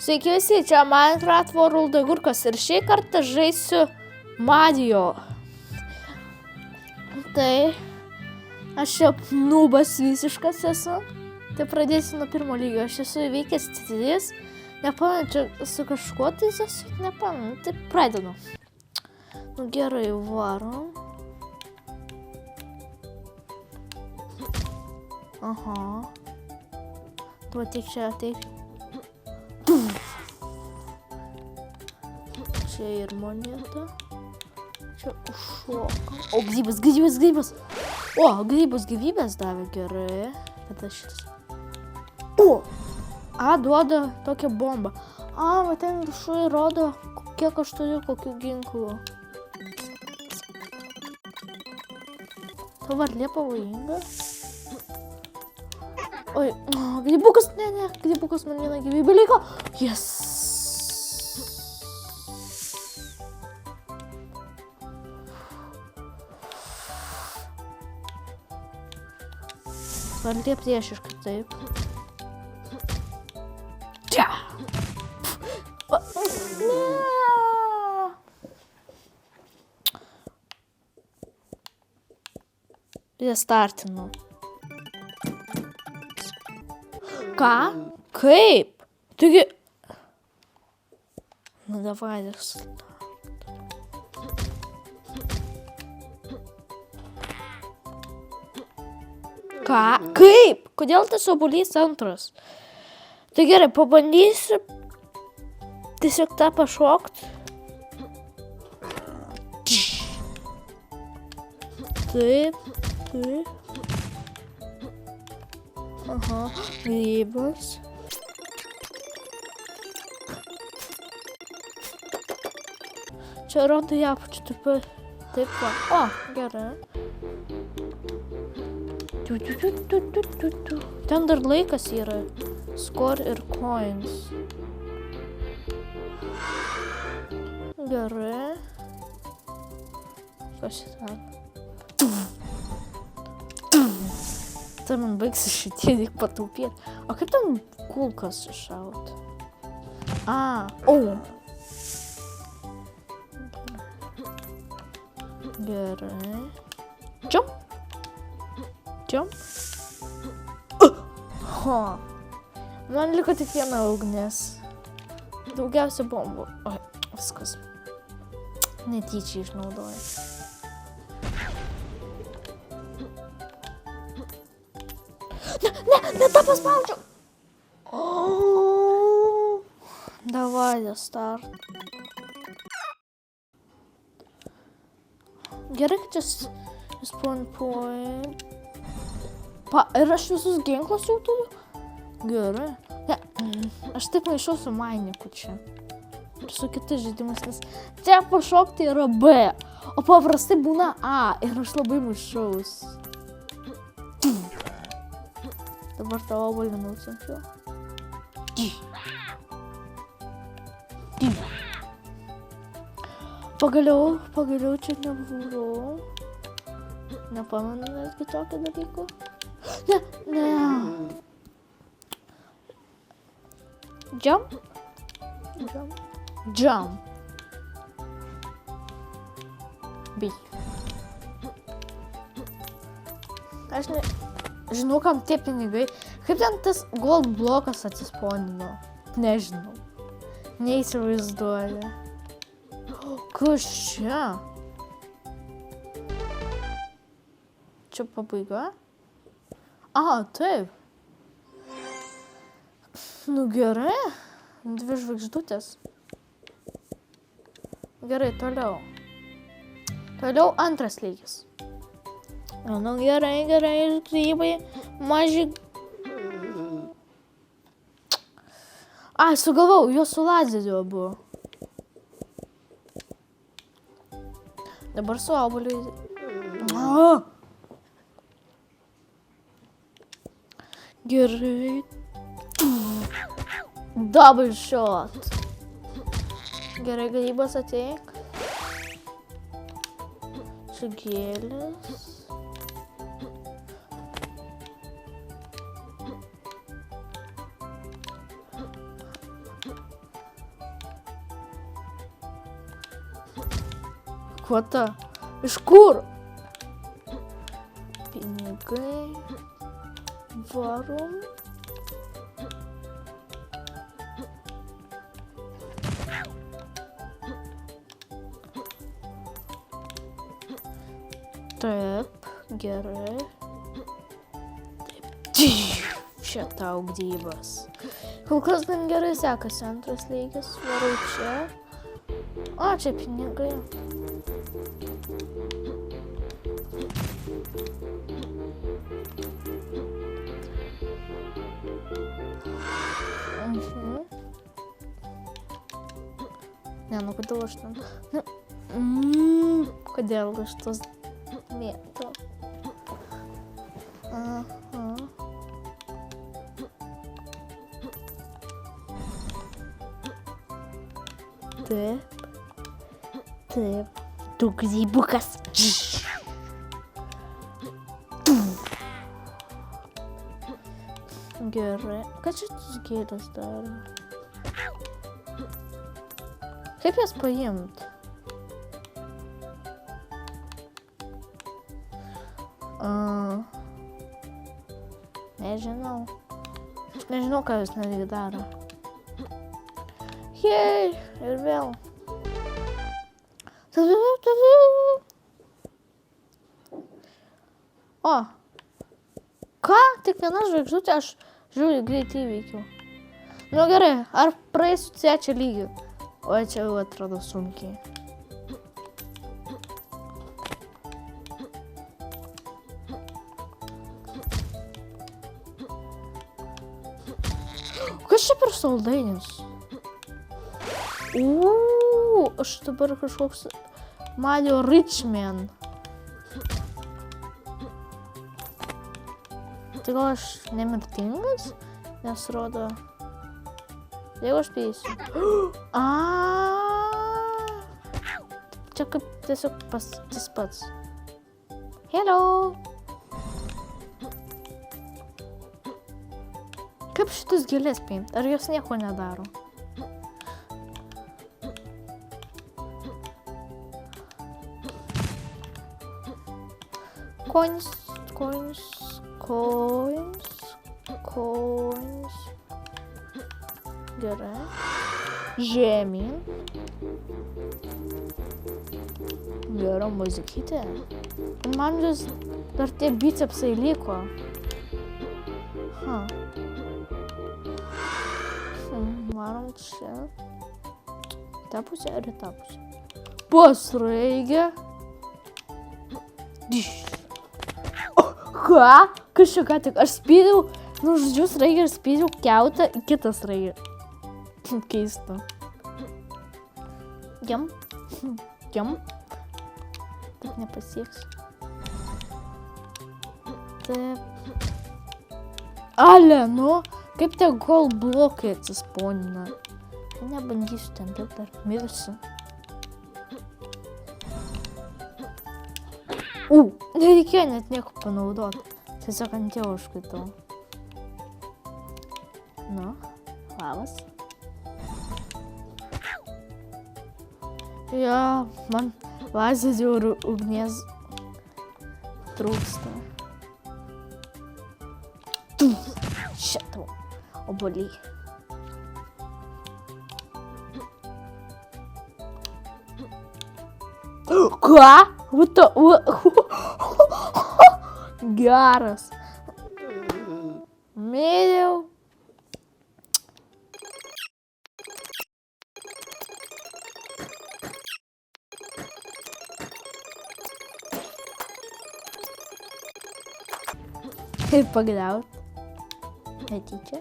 Sveiki visi, čia Minecraft World Agurkas ir šį kartą žaisiu Mario. Tai aš čia nubas visiškas esu. Tai pradėsiu nuo pirmo lygio. Aš esu įveikęs 3. Nepamenu, čia su kažkuo tai esu, nepamenu. Tai pradedu. Nu gerai, varom. Aha. Tu ateik čia, ateik. Čia ir moneta. Čia užšoka. O, grybas. O, grybus gyvybės davė, gerai. Tada šitas. O! A, duoda tokią bombą. A, va ten viršuje rodo, kiek aš turiu kokių ginklų. Ta varlė pavojinga. Oi, grybukas, ne, grybukas man vieną gyvybę liko. Yes. Varlė priešiškai, taip. Čia. Ne. Restartinu. Ką? Kaip? Taigi... Nu, davai, Ką? Kaip? Kodėl tas obuolys antras? Tai gerai, pabandysiu tiesiog tą pašokt. Taip. Aha, grybas. Čia rodo į apačią, taip va. O, gerai. Ten dar laikas yra. Score ir coins. Gerai. Kas ten? Tai man baigsi šitie, reik pataupėti. O kaip ten kulkas iššaut? A, o. Gerai. Jump. Ho. Man liko tik viena ugnis. Daugiausia bombų. Oi, viskas. Netyčiai išnaudoju. Ne, tą paspaudžiau. Davai, start. Gerai, kad čia spawn point. Ir aš visus ginklus jau turiu? Gerai. Ne, aš taip maišau su Mainiku čia. Ir su kitais žaidimas, nes čia pašokti yra B, o paprastai būna A. Ir aš labai maišaus. Dabar tavo obuolį nusinčiau. Pagaliau čia nebuvau. Nepamenu netgi tokio dalyko. Ne. Jump. B. Aš žinau, kam tie pinigai. Kaip ten tas gold blokas atsispawnino? Nežinau. Neįsivaizduoju. Kas čia? Čia pabaiga? A, taip. Nu gerai. 2 žvaigždutės. Gerai, toliau. Toliau antras lygis. Nu gerai, grybai. Maži. Ai, sugalvau, jos su lazeriu buvo. Dabar su obuoliu. Gerai. Double shot. Gerai, grybas ateik. Čia gėlės. Kvota. Iš kur? Pinigai. Varom. Taip, gerai. Taip. Čia tau grybas. Kol kas gan gerai sekasi antras lygis. Varau čia. O, čia pinigai. Ne, nu kodėl aš ten... Kodėl aš tos mėtau? Taip. Taip. Tu grybukas. Gerai. Ką čia tas gėlės daro? Kaip jas paimt? Nežinau. Nežinau, ką jūs netgi daro. Jei, ir vėl. O. Ką? Tik viena žvaigždutė, aš žiūriu greit įveikiau. Nu gerai, ar praeisiu trečią lygį? O čia jau atrodo sunkiai. Kas čia per saldainis? Aš dabar kažkoks Mario Richman. Tai gal aš nemirtingas? Nes rodo... Jeigu aš spėsiu. Čia kaip tiesiog tas pats. Hello! Kaip šitas gėlės paimti? Ar jos nieko nedaro? Coins. Gerai. Žemyn. Gera muzikytė. Man vis dar tie bicepsai liko. Varom čia. Ta pusė ar ta pusė? Pasraigė. Ką? Kas čia ką tik? Aš spydžiau, žodžiu sraigę ir spydžiau kiautą į kitą sraigę. Keista. Jam. Taip nepasieks. Taip. Ale, nu, kaip tie gold blokai atsispaunina. Nebandysiu ten taip dar mirsiu. Nereikėjo net nieko panaudoti. Tiesiog ant jo užkaitau. Nu, labas. Jo, man lazerių ir ugnies trūksta. Šitau, obuoliai. Ką? Geras. Mėliau. Ir pagaliau. Netyčia.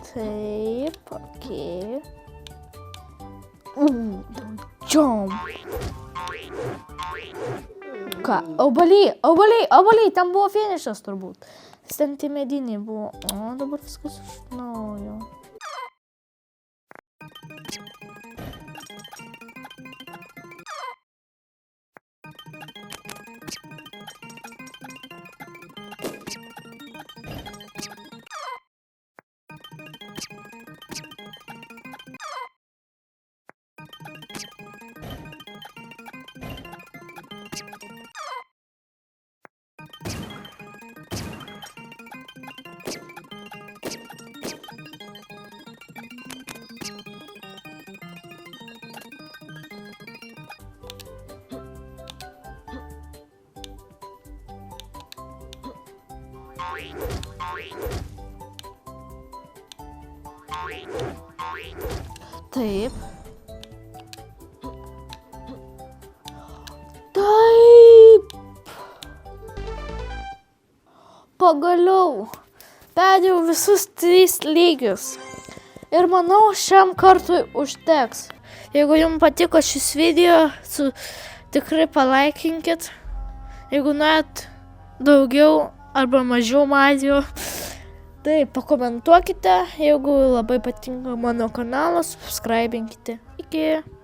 Taip, okei. Jump. Ką? Obuoliai, ten buvo finišas turbūt. Ten tie mediniai buvo. O, dabar viskas iš naujo. Taip. Taip. Pagaliau. Perėjau visus 3 lygius. Ir manau, šiam kartui užteks. Jeigu jums patiko šis video, tikrai palaikinkit. Jeigu norėt daugiau arba mažiau Mario, tai pakomentuokite. Jeigu labai patinka mano kanalas, subscribinkite. Iki.